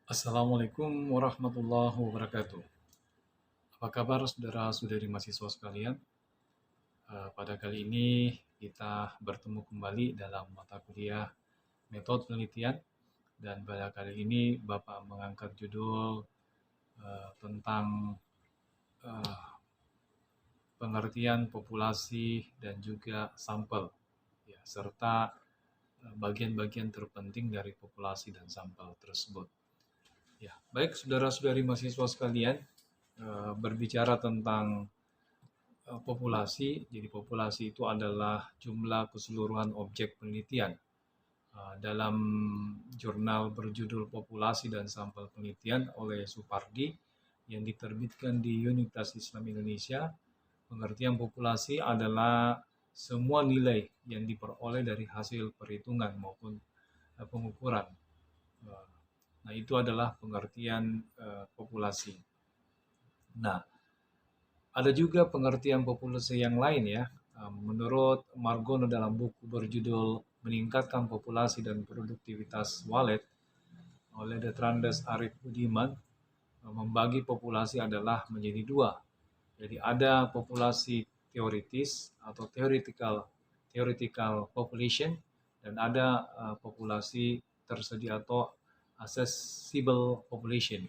Assalamualaikum warahmatullahi wabarakatuh. Apa kabar saudara-saudari mahasiswa sekalian? Pada kali ini kita bertemu kembali dalam mata kuliah metode penelitian dan pada kali ini Bapak mengangkat judul tentang eh, pengertian populasi dan juga sampel, ya, serta bagian-bagian terpenting dari populasi dan sampel tersebut. Ya, baik saudara-saudari mahasiswa sekalian, berbicara tentang populasi. Jadi populasi itu adalah jumlah keseluruhan objek penelitian. Dalam jurnal berjudul Populasi dan Sampel Penelitian oleh Supardi yang diterbitkan di Universitas Islam Indonesia, pengertian populasi adalah semua nilai yang diperoleh dari hasil perhitungan maupun pengukuran. Nah, itu adalah pengertian populasi. Nah, ada juga pengertian populasi yang lain ya. Menurut Margono dalam buku berjudul Meningkatkan Populasi dan Produktivitas Walet oleh Detrandes Arif Budiman, membagi populasi adalah menjadi dua. Jadi ada populasi teoritis atau theoretical population dan ada populasi tersedia atau accessible population.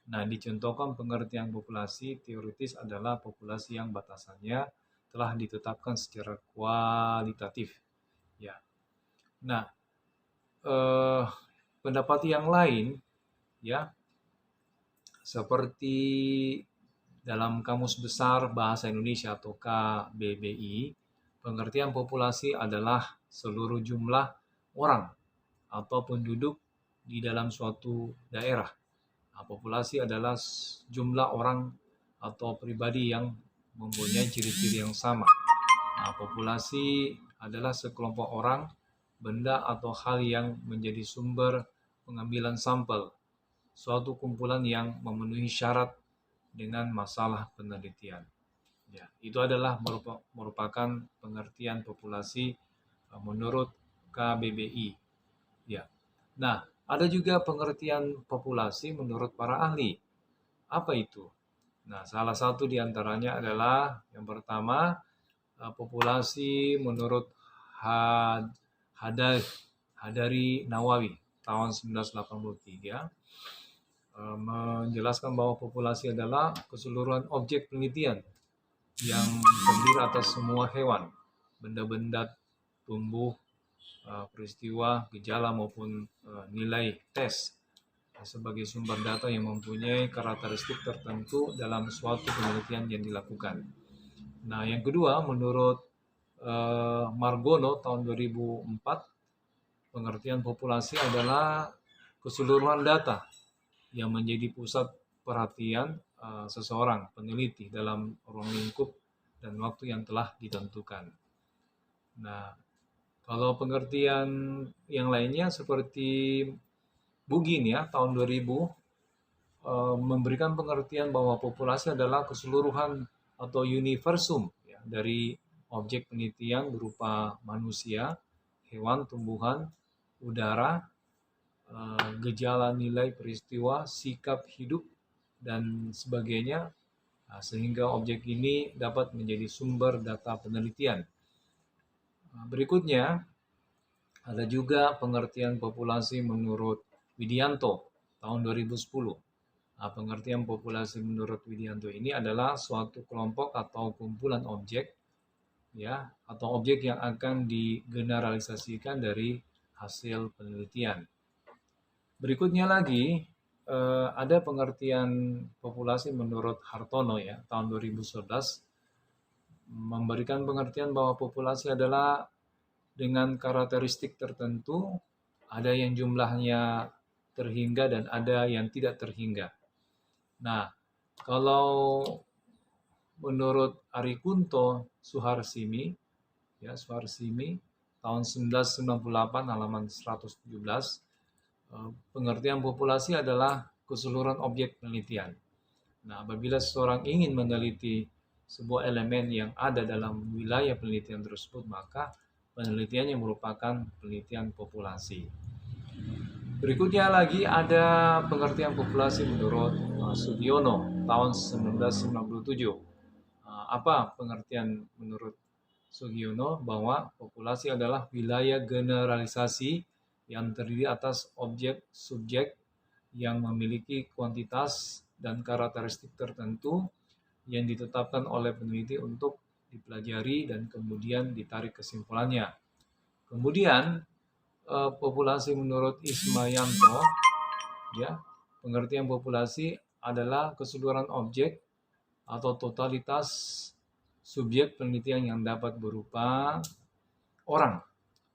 Nah, dicontohkan pengertian populasi teoritis adalah populasi yang batasannya telah ditetapkan secara kualitatif. Ya. Nah, eh, pendapat yang lain, ya, seperti dalam Kamus Besar Bahasa Indonesia atau KBBI, pengertian populasi adalah seluruh jumlah orang atau penduduk di dalam suatu daerah. Nah, populasi adalah jumlah orang atau pribadi yang mempunyai ciri-ciri yang sama. Nah, populasi adalah sekelompok orang, benda atau hal yang menjadi sumber pengambilan sampel, suatu kumpulan yang memenuhi syarat dengan masalah penelitian. Ya, itu adalah merupakan pengertian populasi menurut KBBI. Ya. Nah, ada juga pengertian populasi menurut para ahli. Apa itu? Nah, salah satu di antaranya adalah yang pertama, populasi menurut Hadari Nawawi tahun 1983 menjelaskan bahwa populasi adalah keseluruhan objek penelitian yang terdiri atas semua hewan, benda-benda, tumbuh, peristiwa, gejala maupun nilai tes sebagai sumber data yang mempunyai karakteristik tertentu dalam suatu penelitian yang dilakukan. Nah, yang kedua, menurut Margono tahun 2004, pengertian populasi adalah keseluruhan data yang menjadi pusat perhatian seseorang peneliti dalam ruang lingkup dan waktu yang telah ditentukan. Nah, kalau pengertian yang lainnya seperti Bugin ya tahun 2000 memberikan pengertian bahwa populasi adalah keseluruhan atau universum ya, dari objek penelitian berupa manusia, hewan, tumbuhan, udara, gejala, nilai, peristiwa, sikap hidup, dan sebagainya, sehingga objek ini dapat menjadi sumber data penelitian. Berikutnya, ada juga pengertian populasi menurut Widianto tahun 2010. Nah, pengertian populasi menurut Widianto ini adalah suatu kelompok atau kumpulan objek, ya, atau objek yang akan digeneralisasikan dari hasil penelitian. Berikutnya lagi ada pengertian populasi menurut Hartono ya tahun 2011 memberikan pengertian bahwa populasi adalah dengan karakteristik tertentu, ada yang jumlahnya terhingga dan ada yang tidak terhingga. Nah, kalau menurut Arikunto Suharsimi ya Suharsimi tahun 1998 halaman 117, pengertian populasi adalah keseluruhan objek penelitian. Nah, apabila seseorang ingin meneliti sebuah elemen yang ada dalam wilayah penelitian tersebut, maka penelitiannya merupakan penelitian populasi. Berikutnya lagi ada pengertian populasi menurut Sugiono tahun 1997. Apa pengertian menurut Sugiono? Bahwa populasi adalah wilayah generalisasi yang terdiri atas objek subjek yang memiliki kuantitas dan karakteristik tertentu yang ditetapkan oleh peneliti untuk dipelajari dan kemudian ditarik kesimpulannya. Kemudian populasi menurut Ismayanto, ya, pengertian populasi adalah keseluruhan objek atau totalitas subjek penelitian yang dapat berupa orang,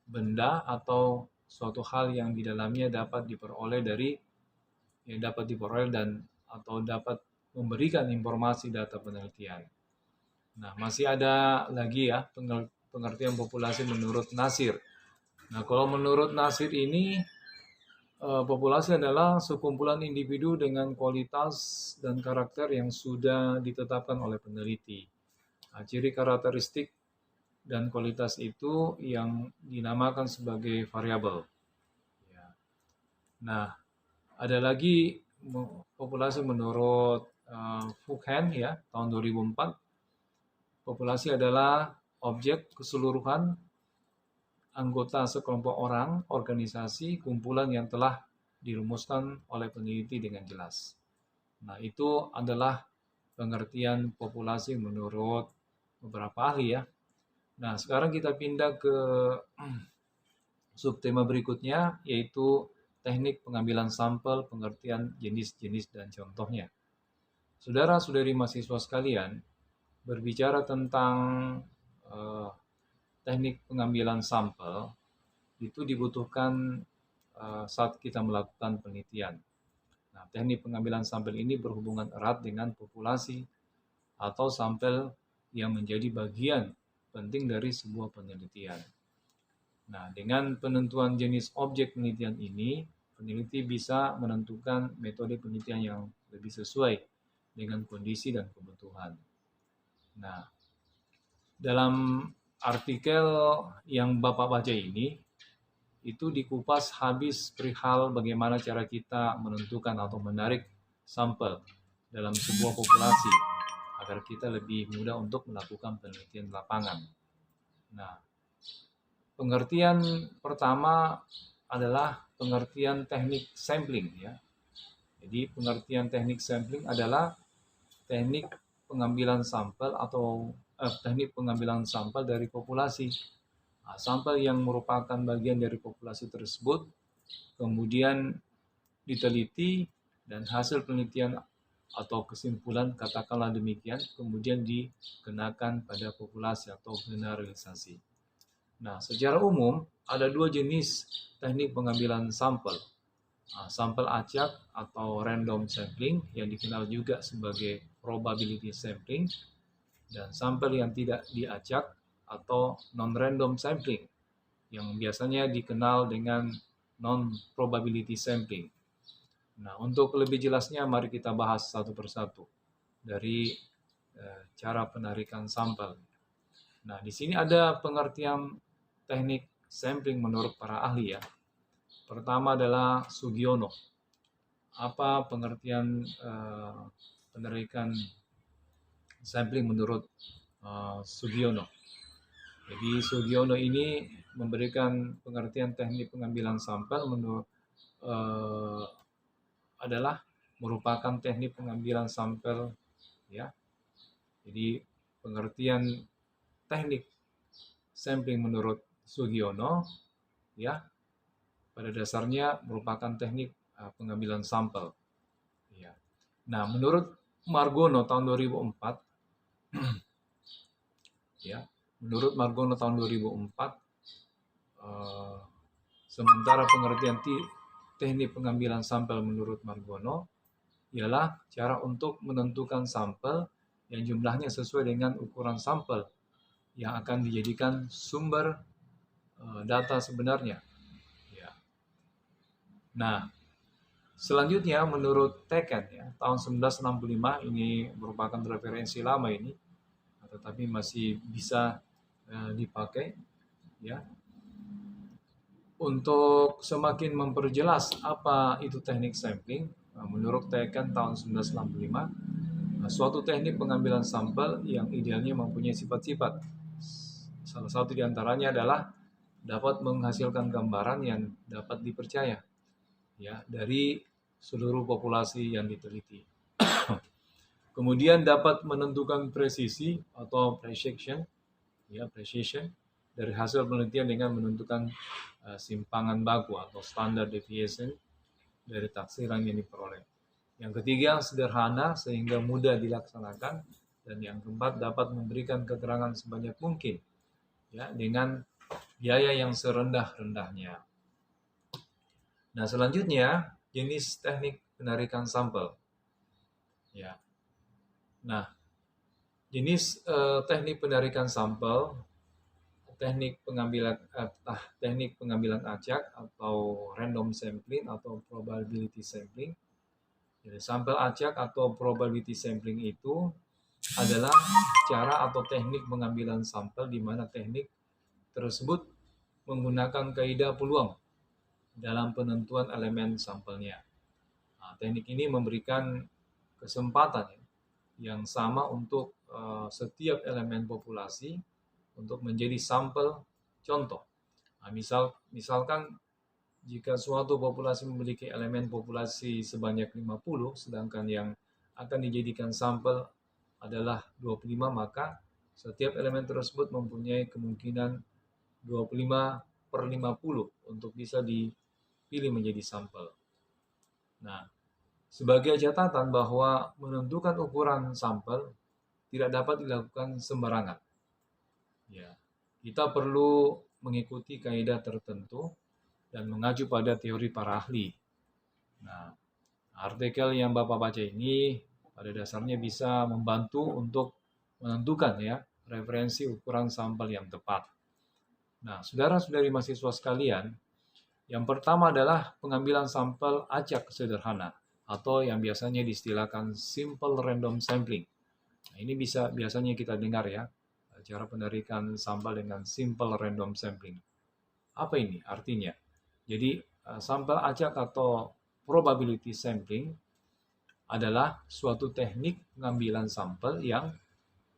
benda, atau suatu hal yang di dalamnya dapat diperoleh dan atau dapat memberikan informasi data penelitian. Nah, masih ada lagi ya pengertian populasi menurut Nasir. Nah, kalau menurut Nasir ini populasi adalah sekumpulan individu dengan kualitas dan karakter yang sudah ditetapkan oleh peneliti. Nah, ciri karakteristik dan kualitas itu yang dinamakan sebagai variabel. Ya. Nah, ada lagi populasi menurut Fughan ya tahun 2004. Populasi adalah objek keseluruhan anggota sekelompok orang, organisasi, kumpulan yang telah dirumuskan oleh peneliti dengan jelas. Nah, itu adalah pengertian populasi menurut beberapa ahli ya. Nah, sekarang kita pindah ke subtema berikutnya, yaitu teknik pengambilan sampel, pengertian jenis-jenis dan contohnya. Saudara-saudari mahasiswa sekalian, berbicara tentang teknik pengambilan sampel, itu dibutuhkan saat kita melakukan penelitian. Nah, teknik pengambilan sampel ini berhubungan erat dengan populasi atau sampel yang menjadi bagian penting dari sebuah penelitian. Nah, dengan penentuan jenis objek penelitian ini, peneliti bisa menentukan metode penelitian yang lebih sesuai dengan kondisi dan kebutuhan. Nah, dalam artikel yang Bapak baca ini, itu dikupas habis perihal bagaimana cara kita menentukan atau menarik sampel dalam sebuah populasi agar kita lebih mudah untuk melakukan penelitian lapangan. Nah, pengertian pertama adalah pengertian teknik sampling ya. Jadi pengertian teknik sampling adalah teknik pengambilan sampel atau teknik pengambilan sampel dari populasi. Nah, sampel yang merupakan bagian dari populasi tersebut kemudian diteliti dan hasil penelitian atau kesimpulan katakanlah demikian kemudian dikenakan pada populasi atau generalisasi. Nah, secara umum ada dua jenis teknik pengambilan sampel. Sampel acak atau random sampling yang dikenal juga sebagai probability sampling dan sampel yang tidak diacak atau non-random sampling yang biasanya dikenal dengan non-probability sampling. Nah, untuk lebih jelasnya mari kita bahas satu persatu dari cara penarikan sampel. Nah, di sini ada pengertian teknik sampling menurut para ahli ya. Pertama adalah Sugiono. Apa pengertian penarikan sampling menurut Sugiono? Jadi Sugiono ini memberikan pengertian teknik pengambilan sampel menurut adalah merupakan teknik pengambilan sampel ya. Jadi pengertian teknik sampling menurut Sugiono ya pada dasarnya merupakan teknik pengambilan sampel. Ya. Nah, menurut Margono tahun 2004 ya. Menurut Margono tahun 2004, sementara pengertian teknik pengambilan sampel menurut Margono ialah cara untuk menentukan sampel yang jumlahnya sesuai dengan ukuran sampel yang akan dijadikan sumber data sebenarnya. Ya. Nah, selanjutnya menurut Teken ya, tahun 1965 ini merupakan referensi lama ini, tetapi masih bisa dipakai ya. Untuk semakin memperjelas apa itu teknik sampling, menurut Teken tahun 1965, suatu teknik pengambilan sampel yang idealnya mempunyai sifat-sifat. Salah satu di antaranya adalah dapat menghasilkan gambaran yang dapat dipercaya ya dari seluruh populasi yang diteliti. Kemudian dapat menentukan presisi atau precision dari hasil penelitian dengan menentukan simpangan baku atau standard deviation dari taksiran yang diperoleh. Yang ketiga, sederhana sehingga mudah dilaksanakan. Dan yang keempat, dapat memberikan keterangan sebanyak mungkin ya dengan biaya yang serendah-rendahnya. Nah, selanjutnya jenis teknik penarikan sampel. Ya. Nah, jenis teknik penarikan sampel, teknik pengambilan acak atau random sampling atau probability sampling. Jadi, sampel acak atau probability sampling itu adalah cara atau teknik pengambilan sampel di mana teknik tersebut menggunakan kaidah peluang dalam penentuan elemen sampelnya. Nah, teknik ini memberikan kesempatan yang sama untuk setiap elemen populasi untuk menjadi sampel contoh. Nah, misalkan jika suatu populasi memiliki elemen populasi sebanyak 50, sedangkan yang akan dijadikan sampel adalah 25, maka setiap elemen tersebut mempunyai kemungkinan 25/50 untuk bisa dipilih menjadi sampel. Nah, sebagai catatan bahwa menentukan ukuran sampel tidak dapat dilakukan sembarangan. Ya, kita perlu mengikuti kaidah tertentu dan mengacu pada teori para ahli. Nah, artikel yang Bapak baca ini pada dasarnya bisa membantu untuk menentukan ya referensi ukuran sampel yang tepat. Nah, saudara-saudari mahasiswa sekalian, yang pertama adalah pengambilan sampel acak sederhana atau yang biasanya diistilahkan simple random sampling. Nah, ini biasanya kita dengar ya, cara penarikan sampel dengan simple random sampling. Apa ini artinya? Jadi, sampel acak atau probability sampling adalah suatu teknik pengambilan sampel yang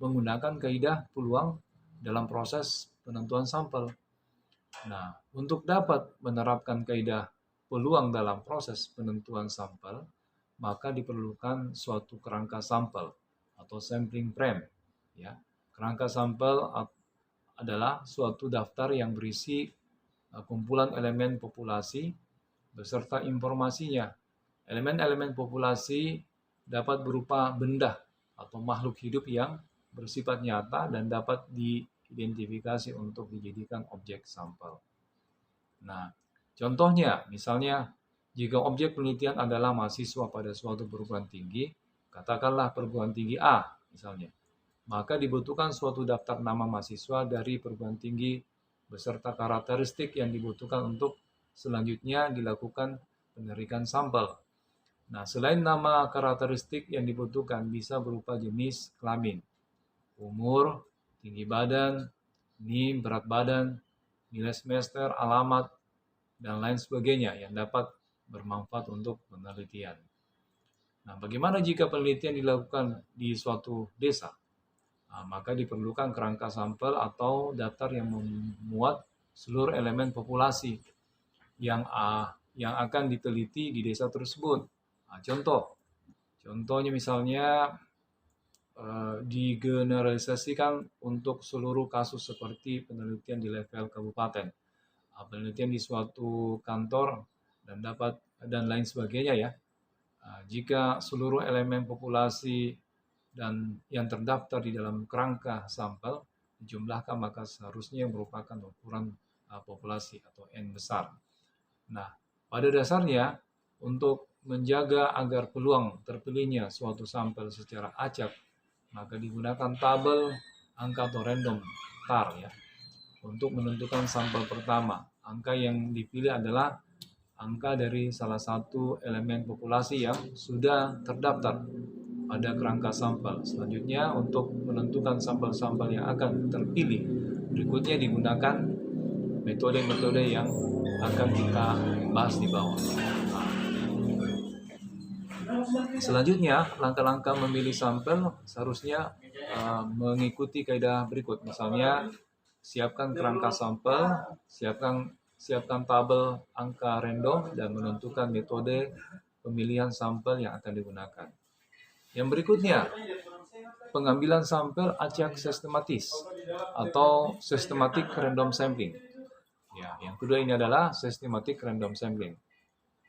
menggunakan kaidah peluang dalam proses penentuan sampel. Nah, untuk dapat menerapkan kaidah peluang dalam proses penentuan sampel, maka diperlukan suatu kerangka sampel atau sampling frame. Ya, kerangka sampel adalah suatu daftar yang berisi kumpulan elemen populasi beserta informasinya. Elemen-elemen populasi dapat berupa benda atau makhluk hidup yang bersifat nyata dan dapat diidentifikasi untuk dijadikan objek sampel. Nah, contohnya misalnya jika objek penelitian adalah mahasiswa pada suatu perguruan tinggi, katakanlah perguruan tinggi A misalnya, maka dibutuhkan suatu daftar nama mahasiswa dari perguruan tinggi beserta karakteristik yang dibutuhkan untuk selanjutnya dilakukan penarikan sampel. Nah, selain nama karakteristik yang dibutuhkan bisa berupa jenis kelamin, umur, tinggi badan, NIM, berat badan, nilai semester, alamat, dan lain sebagainya yang dapat bermanfaat untuk penelitian. Nah, bagaimana jika penelitian dilakukan di suatu desa? Nah, maka diperlukan kerangka sampel atau daftar yang memuat seluruh elemen populasi yang akan diteliti di desa tersebut. Nah, contohnya misalnya digeneralisasikan untuk seluruh kasus seperti penelitian di level kabupaten, penelitian di suatu kantor dan lain sebagainya ya. Jika seluruh elemen populasi dan yang terdaftar di dalam kerangka sampel dijumlahkan, maka seharusnya merupakan ukuran populasi atau N besar. Nah, pada dasarnya untuk menjaga agar peluang terpilihnya suatu sampel secara acak, maka digunakan tabel angka atau random tar ya untuk menentukan sampel pertama. Angka yang dipilih adalah angka dari salah satu elemen populasi yang sudah terdaftar pada kerangka sampel. Selanjutnya untuk menentukan sampel-sampel yang akan terpilih, berikutnya digunakan metode-metode yang akan kita bahas di bawah. Selanjutnya, langkah-langkah memilih sampel seharusnya mengikuti kaidah berikut. Misalnya, siapkan kerangka sampel, siapkan tabel angka random, dan menentukan metode pemilihan sampel yang akan digunakan. Yang berikutnya, pengambilan sampel acak sistematis atau systematic random sampling. Ya, yang kedua ini adalah systematic random sampling.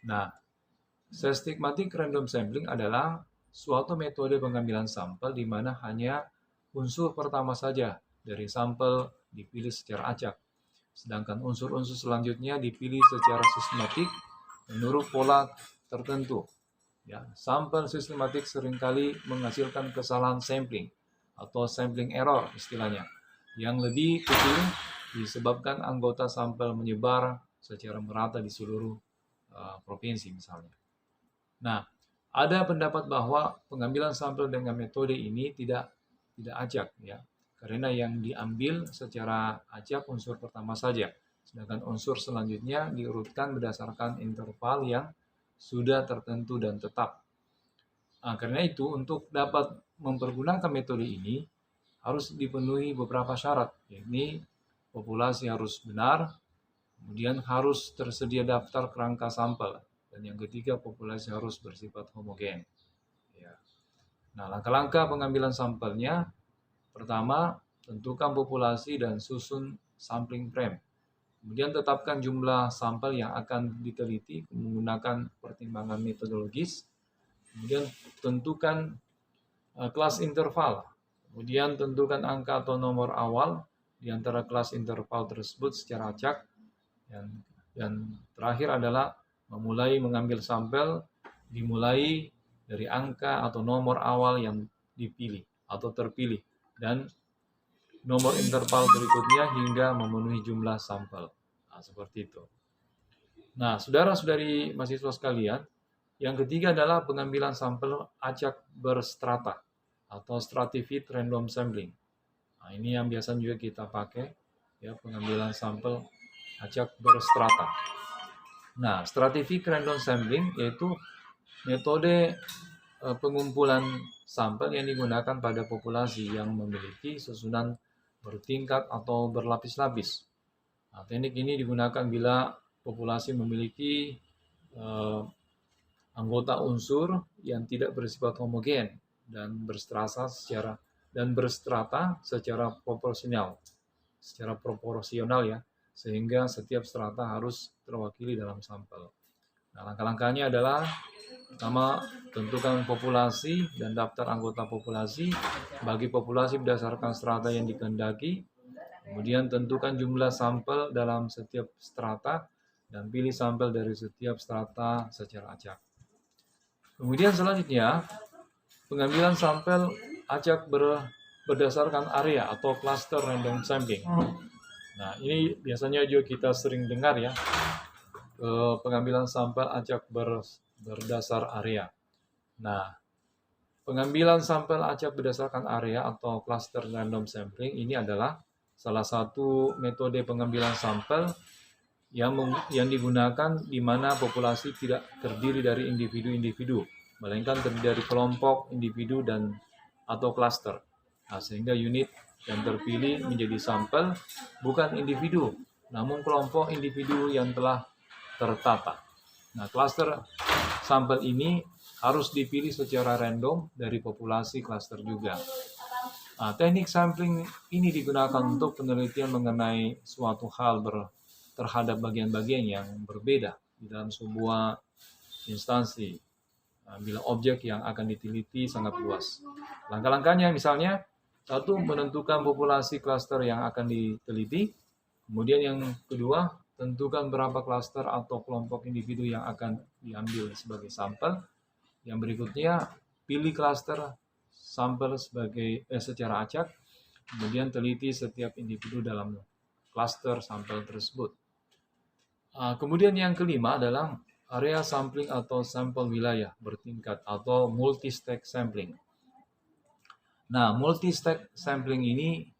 Nah, systematic random sampling adalah suatu metode pengambilan sampel di mana hanya unsur pertama saja dari sampel dipilih secara acak, sedangkan unsur-unsur selanjutnya dipilih secara sistematik menurut pola tertentu. Ya, sampel sistematik seringkali menghasilkan kesalahan sampling atau sampling error istilahnya, yang lebih kecil disebabkan anggota sampel menyebar secara merata di seluruh provinsi misalnya. Nah, ada pendapat bahwa pengambilan sampel dengan metode ini tidak acak, ya, karena yang diambil secara acak unsur pertama saja, sedangkan unsur selanjutnya diurutkan berdasarkan interval yang sudah tertentu dan tetap. Nah, karena itu untuk dapat mempergunakan metode ini harus dipenuhi beberapa syarat, yakni populasi harus benar, kemudian harus tersedia daftar kerangka sampel, dan yang ketiga populasi harus bersifat homogen. Ya. Nah, langkah-langkah pengambilan sampelnya, pertama, tentukan populasi dan susun sampling frame. Kemudian tetapkan jumlah sampel yang akan diteliti menggunakan pertimbangan metodologis. Kemudian tentukan kelas interval. Kemudian tentukan angka atau nomor awal di antara kelas interval tersebut secara acak. Dan terakhir adalah memulai mengambil sampel dimulai dari angka atau nomor awal yang dipilih atau terpilih dan nomor interval berikutnya hingga memenuhi jumlah sampel. Nah, seperti itu. Nah, saudara-saudari mahasiswa sekalian, yang ketiga adalah pengambilan sampel acak berstrata atau stratified random sampling. Nah, ini yang biasa juga kita pakai, ya, pengambilan sampel acak berstrata. Nah, stratified random sampling yaitu metode pengumpulan sampel yang digunakan pada populasi yang memiliki susunan bertingkat atau berlapis-lapis. Nah, teknik ini digunakan bila populasi memiliki anggota unsur yang tidak bersifat homogen dan berstrata secara proporsional, ya, sehingga setiap strata harus terwakili dalam sampel. Nah, langkah-langkahnya adalah pertama, tentukan populasi dan daftar anggota populasi bagi populasi berdasarkan strata yang dikehendaki. Kemudian tentukan jumlah sampel dalam setiap strata dan pilih sampel dari setiap strata secara acak. Kemudian selanjutnya, pengambilan sampel acak berdasarkan area atau cluster random sampling. Nah, ini biasanya juga kita sering dengar, ya, pengambilan sampel acak berdasar area. Nah, pengambilan sampel acak berdasarkan area atau cluster random sampling ini adalah salah satu metode pengambilan sampel yang digunakan di mana populasi tidak terdiri dari individu-individu, melainkan terdiri dari kelompok individu dan atau cluster. Nah, sehingga unit yang terpilih menjadi sampel bukan individu, namun kelompok individu yang telah tertata. Nah, cluster sampel ini harus dipilih secara random dari populasi cluster juga. Nah, teknik sampling ini digunakan untuk penelitian mengenai suatu hal terhadap bagian-bagian yang berbeda di dalam sebuah instansi. Nah, bila objek yang akan diteliti sangat luas. Langkah-langkahnya misalnya, satu, menentukan populasi cluster yang akan diteliti. Kemudian yang kedua, tentukan berapa cluster atau kelompok individu yang akan diambil sebagai sampel. Yang berikutnya, pilih cluster sampel secara acak. Kemudian teliti setiap individu dalam cluster sampel tersebut. Kemudian yang kelima adalah area sampling atau sampel wilayah bertingkat atau multi-stack sampling. Nah, multi-stack sampling ini